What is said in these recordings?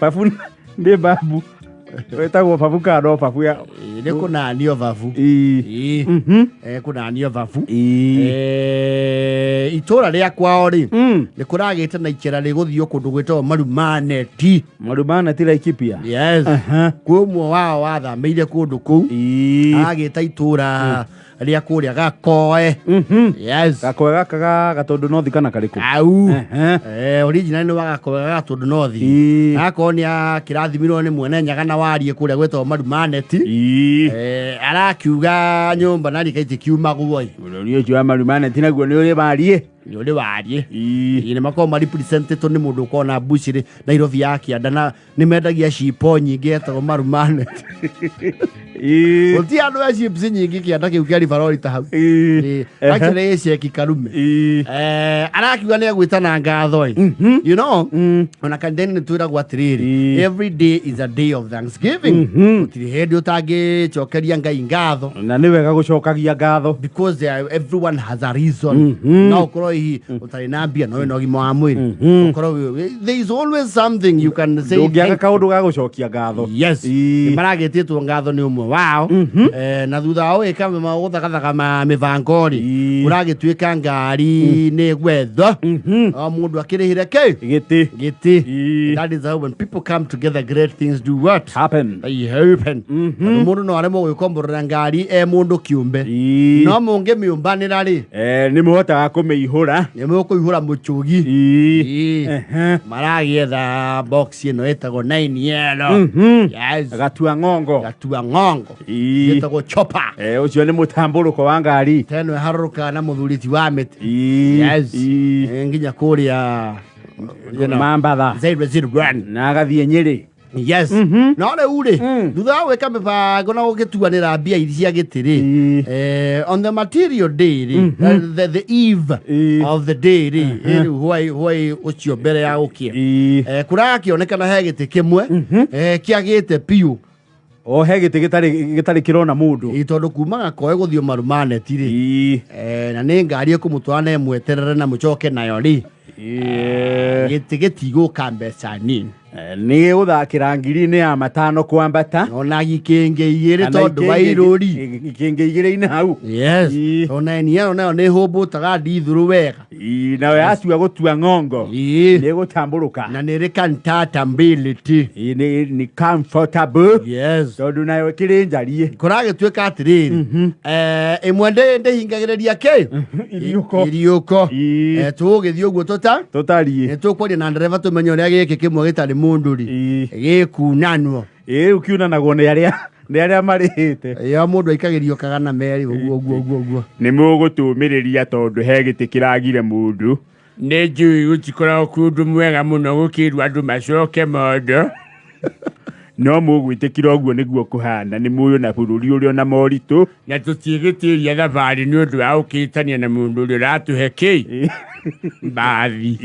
Babu ndi babu. Wetagwo babu kado babu ya. Ni kuna nio babu. Kuna nio babu. Itora ria kwao ri. Ni kuragite na ikera ri guthio kundu gwetwo marumaneti. Marumaneti Laikipia. Yes. Kumwo wao wathameire kundu kuu. Agita itura ria kuria gakoe. Yes. Gakoe gaka gatondu nothi kana kariku. Au. Original ni wagakoe gatondu nothi. Gakonia kirathimirwo ni mwene nyagana warie kuria gwetwo marumaneti. Arakiuga nyumba nari kaiti kiumagwo. Urio jwa marumaneti naguo ni uri barie. Ni uri barie. Ni makoma represented ni mundu kona bushire Nairobi yake andana ni mendagia cipo nyingi etagwo marumaneti. Uti andu ya chips nyingi kianda kiu kia ribarori ta hau. Actually ese kikarume. Arakiuga ni agwitana ngatho. You know, ona kandeni ni twira gwa tiriri. Every day is a day of Thanksgiving. Utiri hendi utangi chokeria ngai ngatho. Na ni wega gucokagia ngatho because everyone has a reason. Na ukoro hi utari nambia no no gimo amwiri. Ukoro there is always something you can say. Ngiaga kaundu ga gucokia ngatho. Yes. Maragetitwo ngatho ni umwe wao. Na thutha o ekame mauthagathaga ma mivangori. Uragituika ngari ni gwetho. Mundu akirihire giti. That is how when people come together great things do what? Happen. They happen. Mundu no aremo gwikomborera ngari mundu kiumbe. No munge miumbanira ri. Ni muhotaga kumeihura. Ni mukuihura muchugi. Maragietha box ino etagwo 9 yellow. Yes. Gatua ngongo. Yetagwo chopper. Ucio ni mutamburuko wa ngari. Teno haruka na muthuriti wa miti. Yes. Nginya kuria mambatha. Zero run. Na gathie Nyeri. Yes. No le ure. Thutha weka mibango na gugituanira mbia cia gitiri. On the material day, the eve of the day, why ucio mbere ya ukia. Kurakionekana he giti kimwe kiagite piu. O he giti gitari kirona mundu. Itondu kumaga koe guthio marumaneti ri. Na ni ngari ekumutwana emweterere na mucoke nayo ri. Giti gitigo mbeca nini. Ni uthakira ngiri-ini ya matano kwambata. Ona gikenge igiri tondu wa iruri. Gikenge igiri-ini hau. Yes. Ona enia ona ni humbutaga ndithuru wega. Nawe atua gutua ngongo. Ni gutamburuka. Na ni compatibility. Ni comfortable. Yes. Tondu nayo kiri njarie. Kuragituika atiriri. Imwe ndihingagiriria ki? Iriuko. Tugithio guo tutarie. Tukwaria na ndereva tumenye uria giki kimwe gitari munduri. Gikunanwo. Ukiunanagwo ni aria marihite. Mundu aikagirio kagana meri uguo. Ni mugutumiriria tondu he giti kiragire mundu. Ni njui gutikoragwo kundu mwega muno gukirwa andu macoke mondo. No mugwitikira oguo niguo kuhana ni muyo na bururi urio na moritu na tutigitiria thabari ni undu wa ukitania na mundu urio ratuhe ki bathi.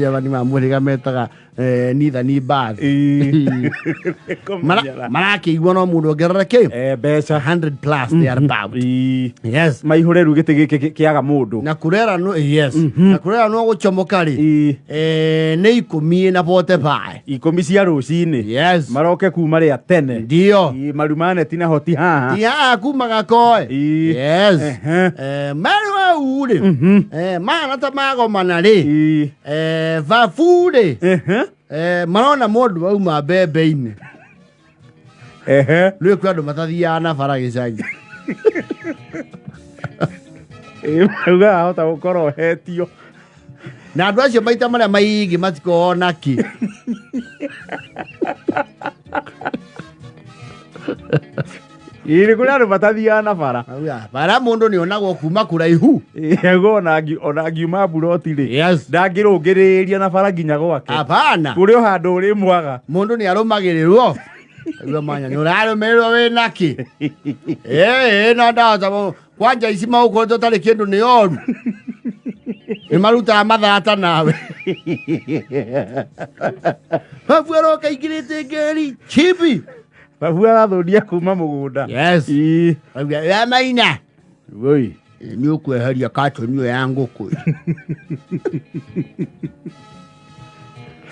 Yabani mamuriga metaga neither ni bathi. Maraki no mundu ongerereke beca 100 plus they are about. Yes. Maihure ru giti kiaga mundu na kurera no. Yes. Na kurera no guchomoka ri ni 10 na 45 10 cia rucini. Yes. Maroke kuma ria tene. Ndio. Marumaneti na hoti haha. Ya kuma gakoe. Yes. Marwa ure. Mana tamago manari. Vafure. Marona mundu wauma mbembe-ini. Rĩu kwĩ andũ matathiaga na bara gĩcagi. Uga ahota gũkorwo hetio. Na andũ acio maita marĩa maingĩ matikoona naki. Iri kuna andũ matathiaga na bara. Bara mũndũ nĩonagwo kuma kũraihu. Ona ngiuma mburoti rĩ. Yes. Ndangĩrũngĩrĩria na bara nginya gwake. Hapana. Kũrĩ handũ ũrĩ mwaga. Mũndũ nĩarũmagĩrĩrwo. Agua manya nĩũrarũmĩrĩrwo wĩ naki. Na ndaza kwanja ici maũkorwo tũtarĩ kĩndũ nĩ oru. Nĩmarutaga mathata nawe. Babu aroka ingĩrĩte ngari chibi. Babu arathũria kuma mũgũnda. Yes. Ya maina. Woi. Ni ukweheria katoni ya nguku.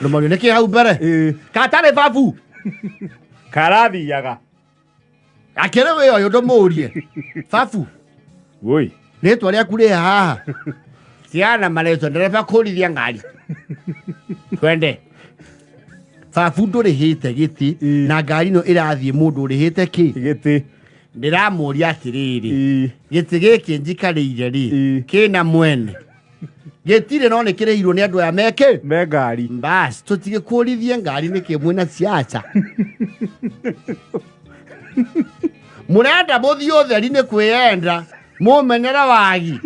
Rumoni niki hau mbere. Katare Babu. Karathiaga. Akerewe yo ndomurie. Babu. Woi. Ritwa rĩaku rĩ haha. Ciana maretwo ndereba kũrithia ngari. Twende. Babu ndũrĩhĩte gĩtĩ na ngari ĩno ĩrathiĩ mũndũ ũrĩhĩte kĩ? Gĩtĩ. Ndiramũria atĩrĩrĩ. Gĩtĩ gĩkĩ njikarĩire rĩ kĩna mwene. Gĩtirĩ no nĩkĩrĩhirwo nĩ andũ aya meke me ngari. Bas tũtige kũrithia ngari nĩkĩ mwĩna ciaca. Mũrenda mũthiĩ ũtheri nĩ kwĩenda. Mũmenyera wagi.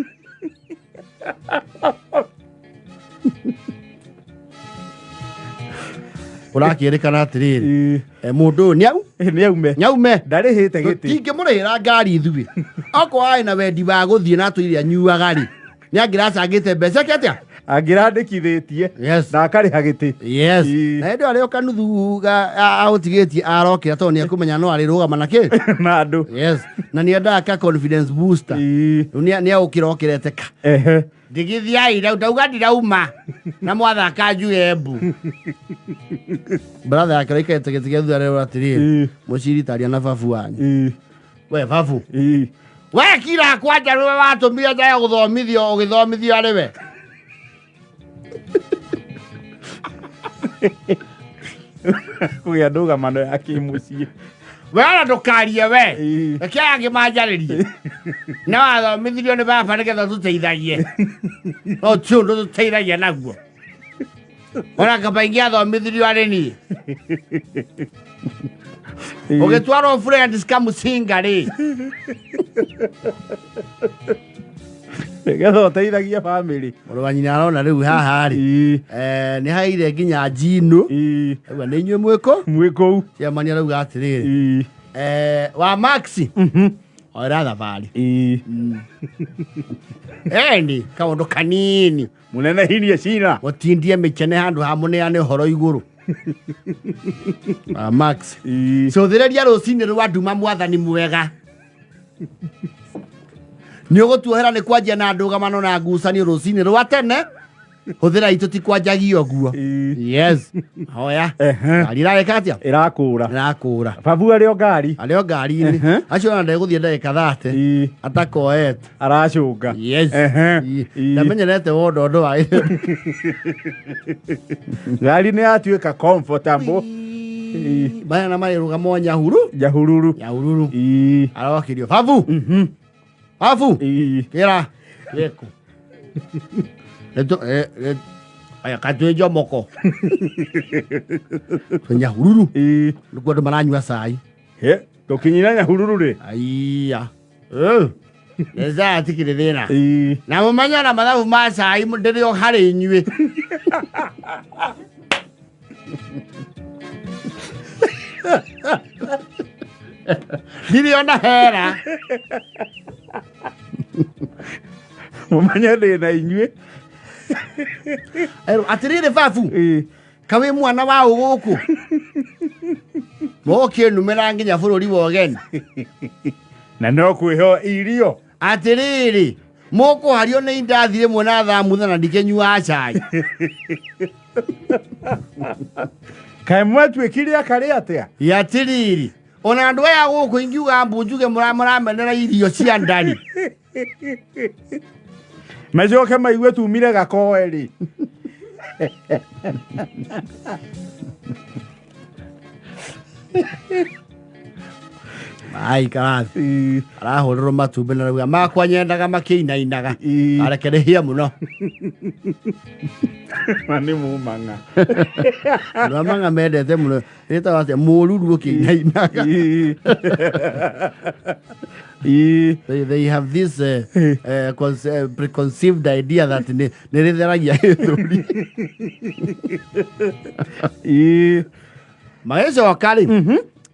Ũrakĩrĩkana atĩrĩrĩ mũndũ nĩau nyaume ndarĩhĩte gĩtĩ tingĩmũrĩhĩra ngari ithuĩ okorwo arĩ na wendi wa gũthiĩ na tũiria nyuaga rĩ nĩangĩracangĩte mbeca kĩatĩa angĩrandĩkithĩtie na akarĩha gĩtĩ na hĩndĩ ĩyo arĩ o kanuthu aũtigĩtie arokĩra tondũ nĩekũmenya no arĩrũgama na kĩ na andũ na nĩendaga ka confidence booster rĩu nĩagũkĩra okĩrete ka ndigithiai rĩu ndauga ndirauma na mwathaka njuge mbu brother yake raikarĩte gĩtĩ gĩa thutha rĩu atĩrĩrĩ mũciritaria na Babu wanyu we Babu we kira kwanja rĩwe watũmire nja ya gũthomithio ũgĩthomithio arĩ we kũgĩa ndũgamano ya kĩmũciĩ we ona ndũkarie we reke angĩ manjarĩrie na wathomithirio nĩ baba nĩgetha tũteithagie no ti ũndũ tũteithagia naguo ona kaba ingĩ athomithirio arĩ niĩ ũgĩtwarwo friends kamũcinga rĩ nĩgetha ũteithagia bamĩrĩ mũrũ wa nyina arona rĩu haha rĩ nĩ haire nginya njinũ ũguo nĩ inyuĩ mwĩ kũu ciamania rĩu atĩrĩrĩ wa Maxi oera thabari eni kaũndũ kanini mũnene hinie cina gũtindie mĩkene handũ ha mũneane ũhoro igũrũ wa Max cũthĩrĩria rũcinĩ rwa nduma mwathani mwega nĩ ũgũtuohera nĩ kwanjia na ndũgamano na ngucanio rũcinĩ rwa tene hũthĩra itũ ti kwanjagia ũguo hoya ngari ĩrarĩka atĩa ĩrakũra Babu arĩ o ngari-inĩ acio ona ndegũthiĩ ndagĩka 30 atakoete aracũnga ndamenyerete wondondo wa ngari nĩ yatuĩka comfortable baya na marĩrũgamo nyahururu arokĩrio Babu kĩra gĩkũ aya katwĩnjo moko nyahururu nĩkuo andũ maranyua cai tũkinyira nyahururu rĩ aiya nĩca atikĩrĩ thĩna na mũmenya na mathabu ma cai ndĩrĩ o harĩ inyuĩ ndirĩ ona hera mũmenya ndĩna inyuĩ atĩrĩrĩ Babu kawĩ mwana wa ũgũkũ mũkĩnumĩra nginya bũrũri wa ũgeni na no kwĩho irio atĩrĩrĩ mũkũhario nĩ indathi rĩmwe na thamutha na ndikĩnyua cai kaĩ mwatuĩkire akarĩ atĩa atĩrĩrĩ ona andũ aya gũkũ ingiuga mbu njuge mũramenera irio cia ndari macoke maigue tumire gakoe rĩ ai karathi arahũrĩrwo matumbĩ na rĩu makwa nyendaga makĩinainaga arekerehia mũno nĩ mũmang'a andũ amang'a mendete mũno ĩtagwo atĩa mũruru ũkĩinainaga they have this preconceived idea that nĩ rĩtheragia gĩthũri magĩcoka rĩ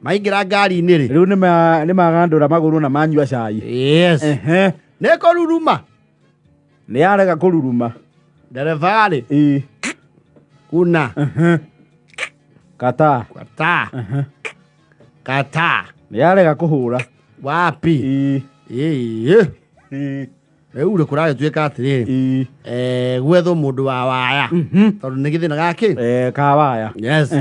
maingĩra ngari-inĩ rĩ rĩu nĩ magandũra magũrũ na manyua cai nĩ kũruruma nĩ yarega kũruruma ndereba rĩ kuna kata nĩ yarega kũhũra wapi ule kurage tuika atiriri gwetho mundu wa waya tondu ni githina gaki ka waya yes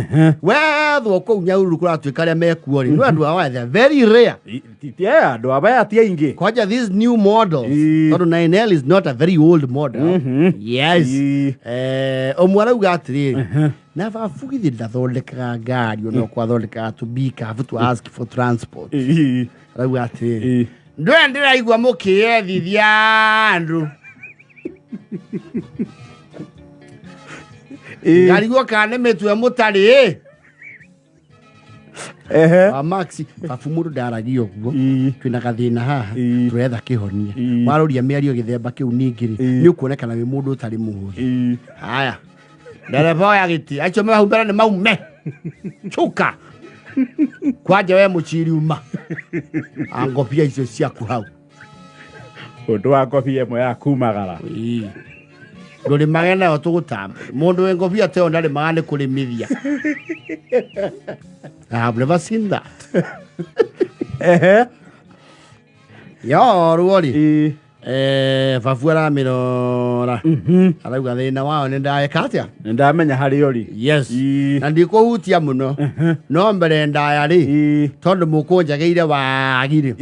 wetho ko nyauru kuratuika ria mekuo ri no andu wa waya they are very rare andu wa waya ti aingi kwaja these new models tondu 9L is not a very old model yes omwana uga atiriri na bafugithi ndathondekaga ngari ono kwathondekaga to be have to ask for transport rau atiriri ndiraigua mukiethithia andu ngarigwo kana metwe mutari Maxi babu mundu ndaragio guo twina gathina haha turetha kihonia waroria miario githemba kiu ningiri ni ukuonekana wi mundu utari muhuri haya ndereba ya giti acho me humbera ni maume chuka kwaje we muchiri uma angopia icio ciaku hau undu wa ngobia ĩmwe ya kumagara nduri magena yo tugutamba mundu we ngobia te ondari magane kurimithia I have never seen that yo ruori bafuara mirora arauga thina wao ni ndayeka atia ni ndamenya hari uri yes na ndikuhutia muno no mbere ndaya ri tondu mukunjageire wagire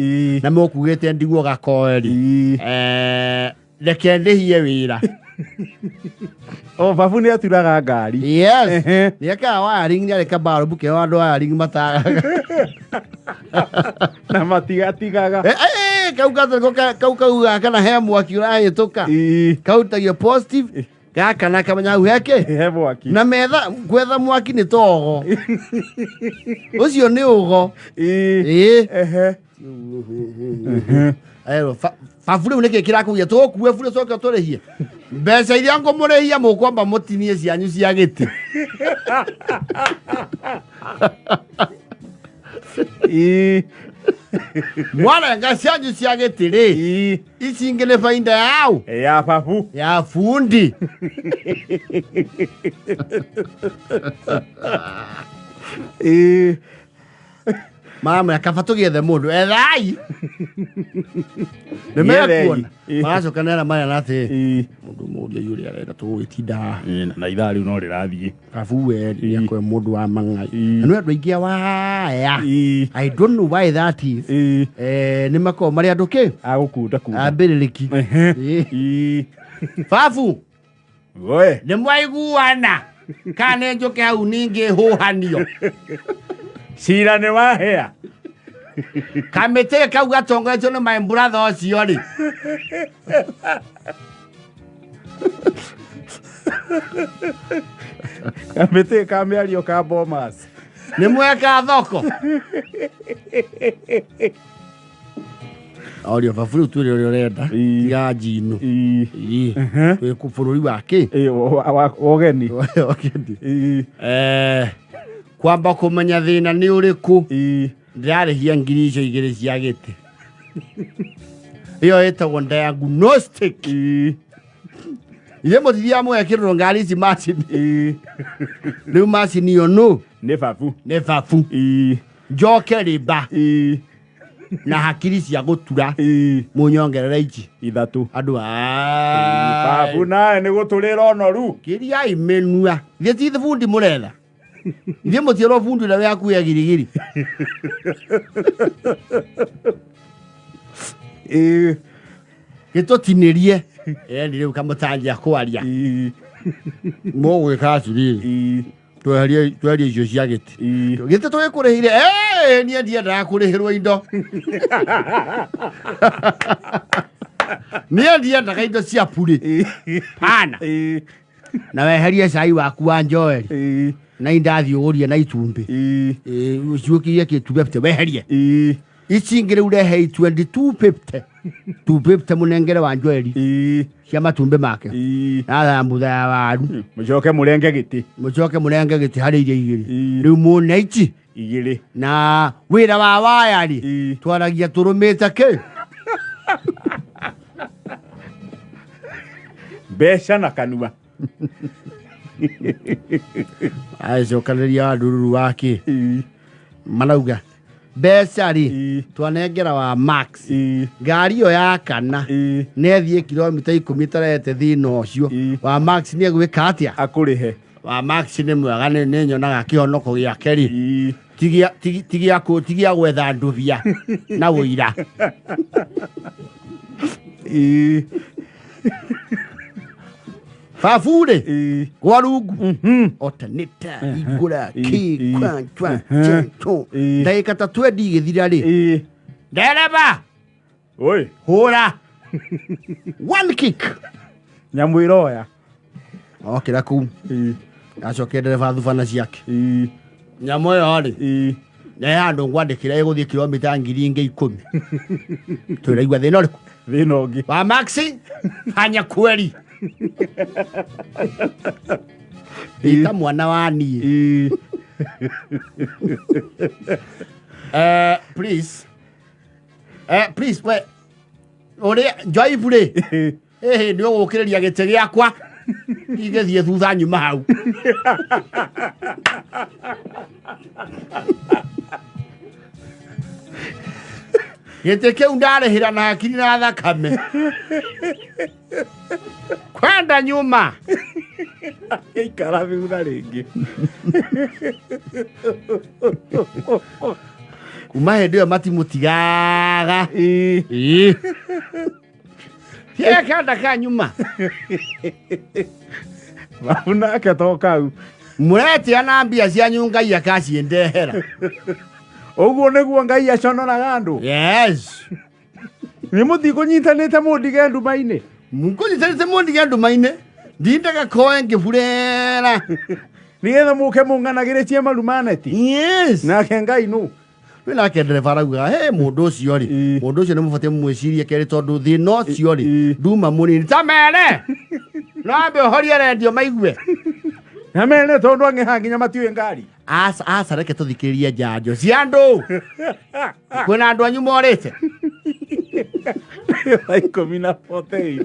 na mukugite ndiguo gakoeri reke ndihie wira babu ni aturaga ngari yes niaka wiring ni areka Babu ke wandu wiring mataga na matigatigaga kau kana he mwaki urahituka kautagio positive gaka na kamenya hau heke he mwaki na metha gwetha mwaki ni togo ucio ni ugo ayo bafure uneke kirakuya tokuwe fure soka torehie mbeca iria ngomurehia mukwamba mutinie cianyu cia giti mwana ngacianyu cia giti ri ici ingine fainda yao ya babu ya fundi mama akafatugiethe mundu ethai nimekuona magacokanera maya nati mundu muria yuri arenda tugitinda na ithari no rirathie afu we yakwe mundu wa mangai no andu aingi waya I don't know why that is nimako mari andu ki agukunda kuda ambiriki babu we nimwaiguana kana njoke hau ningi huhanio cira ni wahea kamete kau gatongetio ni my brother ucio ri kamete kameario ka bomas ni mweka thoko audio bafuru turi uri urenda ya jinu we ku bururi wake ogeni kwamba kumenya thina ni uriku ndarehia ngiri icio igiri cia giti iyo etagwo diagnostic ile motithia mwe kiriro ngari ici machini riu machini yo no ne babu njoke riba na hakiri cia gutura munyongerera ici ithatu andu babu na ni guturira onoru kiria imenua thiti fundi muretha Ndiye motiro fundu na yaku ya girigiri. Gito tinerie. Ndire ukamutanja kwaria. Mo kacu riri. Twaria icio cia giti. Giti twikurihire nie ndie ndakurihirwo indo. Nie ndie ndakaindo cia puri. Pana. Na weherie cai waku wa njoeri. Na indathi uria na itumbi uciukirie kitumbi pete weherie icingire urehe 2250 munengere wa njoeri cia matumbi make na thambutha ya waru mucoke murenge giti hari iria igiri riu mune ici igiri na wira wa wayari twaragia turumite ki besha na kanua aicokanĩria ndururu wake marauga mbeca rĩ twanengera wa Max ngari ĩyo ya kana nethie kilomita 10 tarete thina ũcio wa Max nĩ egwĩka atĩa akũrĩhe wa Max nĩ mwega nĩ nyonaga kĩhonoko gĩake rĩ tigia gwetha ndũbia na wũira Babu rĩ gwa rungu otanĩta igũra ndagĩka ta 20 igĩthira rĩ ndereba hũra one kick nyamũ ĩroya okĩra kũu acoke ndereba thubana ciake nyamũ ĩyo rĩ nĩ handũ ngwandĩkĩra ĩgũthiĩ kilomita 10,000 twĩraigua thĩna ũrĩkũ thĩna ũngĩ wa Maxi fanya kweli ita mwana wa niĩ please we ũrĩa Joyce rĩ nĩ ũgũkĩrĩria gĩtĩ gĩakwa igĩthiĩ thutha nyuma hau gĩtĩ kĩu ndarĩhĩra na hakiri na thakame kwenda nyuma ikara thutha rĩngĩ kuma hĩndĩ ĩyo matimũtigaga kenda ka nyuma Babu nake to kau mũretia na mbia cianyu Ngai akaciendehera ũguo nĩguo Ngai aconoraga andũ yes nĩ mũtikũnyitanĩte mũndige nduma-inĩ mũkũnyitanĩte mũndige nduma-inĩ ndindaga koe ngĩburera nĩgetha mũke mũng'anagĩrĩtie marumaneti yes nake Ngai nũ nake ndereba arauga mũndũ ũcio rĩ mũndũ ũcio nĩ mũbatiĩ mũmwĩcirie kerĩ tondũ thĩna ũcio rĩ nduma mũnini ta mere no ambe ũhorie redio maigue na mene tondũ angĩha nginya matiũĩ ngari aca reke tũthikĩrĩrie njanjo cia andũ kwĩna andũ anyu morĩte 10:48